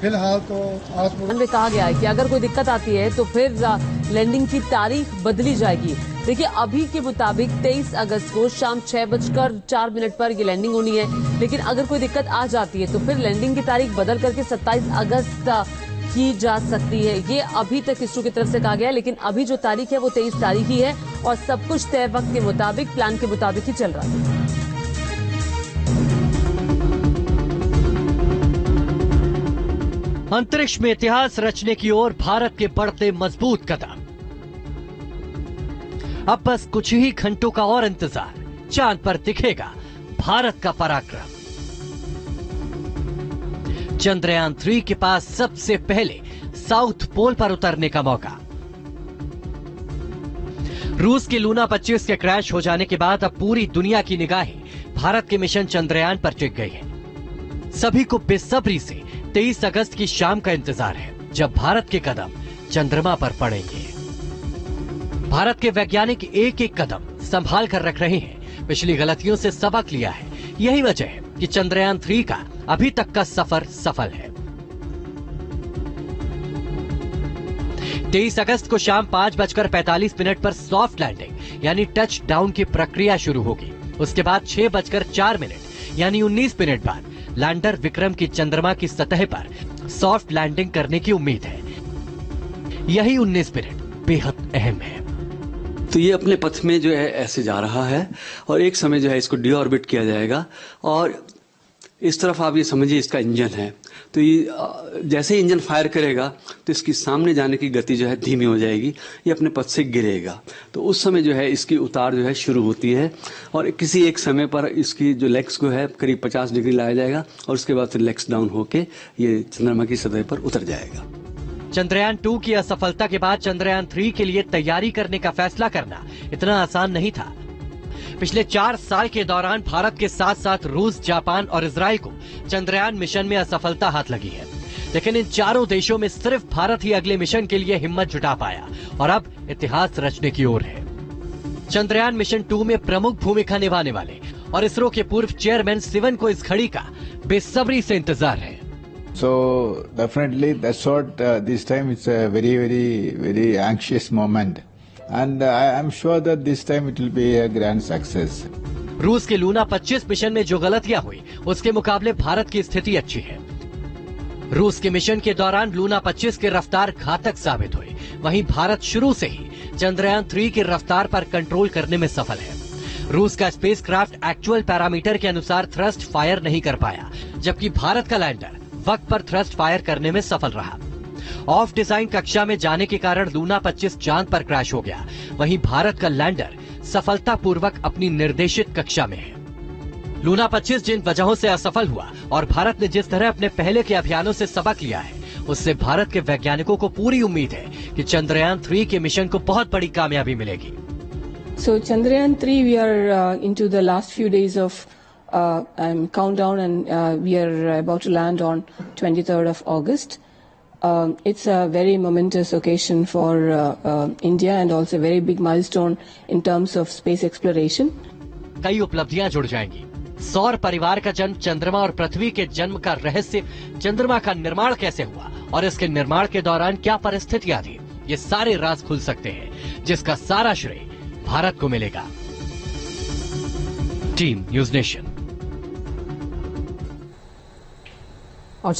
फिलहाल तो में कहा गया है कि अगर कोई दिक्कत आती है तो फिर लैंडिंग की तारीख बदली जाएगी। देखिए, अभी के मुताबिक 23 अगस्त को शाम 6:04 पर ये लैंडिंग होनी है, लेकिन अगर कोई दिक्कत आ जाती है तो फिर लैंडिंग की तारीख बदल करके 27 अगस्त की जा सकती है। ये अभी तक इसरो की तरफ से कहा गया है, लेकिन अभी जो तारीख है वो 23 तारीख ही है और सब कुछ तय वक्त के मुताबिक, प्लान के मुताबिक ही चल रहा है। अंतरिक्ष में इतिहास रचने की ओर भारत के बढ़ते मजबूत कदम। अब बस कुछ ही घंटों का और इंतजार, चांद पर दिखेगा भारत का पराक्रम। चंद्रयान 3 के पास सबसे पहले साउथ पोल पर उतरने का मौका। रूस के लूना 25 के क्रैश हो जाने के बाद अब पूरी दुनिया की निगाहें भारत के मिशन चंद्रयान पर टिक गई हैं। सभी को बेसब्री से 23 अगस्त की शाम का इंतजार है, जब भारत के कदम चंद्रमा पर पड़ेंगे। भारत के वैज्ञानिक एक एक कदम संभाल कर रख रहे हैं, पिछली गलतियों से सबक लिया है। यही वजह है कि चंद्रयान 3 का अभी तक का सफर सफल है। 23 अगस्त को शाम 5:45 पर सॉफ्ट लैंडिंग यानी टच डाउन की प्रक्रिया शुरू होगी। उसके बाद 6:04 यानी 19 मिनट बाद लैंडर विक्रम की चंद्रमा की सतह पर सॉफ्ट लैंडिंग करने की उम्मीद है। यही 19 मिनट बेहद अहम है। तो ये अपने पथ में जो है ऐसे जा रहा है और एक समय जो है इसको डीऑर्बिट किया जाएगा और इस तरफ आप ये समझिए इसका इंजन है। तो ये जैसे ही इंजन फायर करेगा तो इसकी सामने जाने की गति जो है धीमी हो जाएगी, ये अपने पथ से गिरेगा। तो उस समय जो है इसकी उतार जो है शुरू होती है और किसी एक समय पर इसकी जो लेग्स को है करीब 50 डिग्री लाया जाएगा और उसके बाद फिर लेग्स डाउन होके ये चंद्रमा की सतह पर उतर जाएगा। चंद्रयान 2 की असफलता के बाद चंद्रयान 3 के लिए तैयारी करने का फैसला करना इतना आसान नहीं था। पिछले 4 साल के दौरान भारत के साथ साथ रूस, जापान और इजराइल को चंद्रयान मिशन में असफलता हाथ लगी है, लेकिन इन चारों देशों में सिर्फ भारत ही अगले मिशन के लिए हिम्मत जुटा पाया और अब इतिहास रचने की ओर है। चंद्रयान मिशन 2 में प्रमुख भूमिका निभाने वाले और इसरो के पूर्व चेयरमैन सिवन को इस घड़ी का बेसब्री से इंतजार है। So definitely that's what this time it's a very anxious moment and I am sure that this time it will be a grand success. रूस के लूना 25 मिशन में जो गलतियां हुई उसके मुकाबले भारत की स्थिति अच्छी है। रूस के मिशन के दौरान लूना 25 की रफ्तार घातक साबित हुई, वहीं भारत शुरू से ही चंद्रयान 3 की रफ्तार पर कंट्रोल करने में सफल है। रूस का स्पेसक्राफ्ट एक्चुअल पैरामीटर के अनुसार थ्रस्ट फायर नहीं कर पाया, जबकि भारत का लैंडर वक्त पर थ्रस्ट फायर करने में सफल रहा। ऑफ डिजाइन कक्षा में जाने के कारण लूना 25 चांद पर क्रैश हो गया, वहीं भारत का लैंडर सफलतापूर्वक अपनी निर्देशित कक्षा में है। लूना 25 जिन वजहों से असफल हुआ और भारत ने जिस तरह अपने पहले के अभियानों से सबक लिया है, उससे भारत के वैज्ञानिकों को पूरी उम्मीद है कि चंद्रयान 3 के मिशन को बहुत बड़ी कामयाबी मिलेगी। So Chandrayaan 3, we are into the last few days of countdown, and we are about to land on 23rd of August. It's a very momentous occasion for India and also a very big milestone in terms of space exploration. कई उपलब्धियां जुड़ जाएंगी। सौर परिवार का जन्म, चंद्रमा और पृथ्वी के जन्म का रहस्य, चंद्रमा का निर्माण कैसे हुआ और इसके निर्माण के दौरान क्या परिस्थितियां थी, ये सारे राज खुल सकते हैं, जिसका सारा श्रेय भारत को मिलेगा। Team news nation. और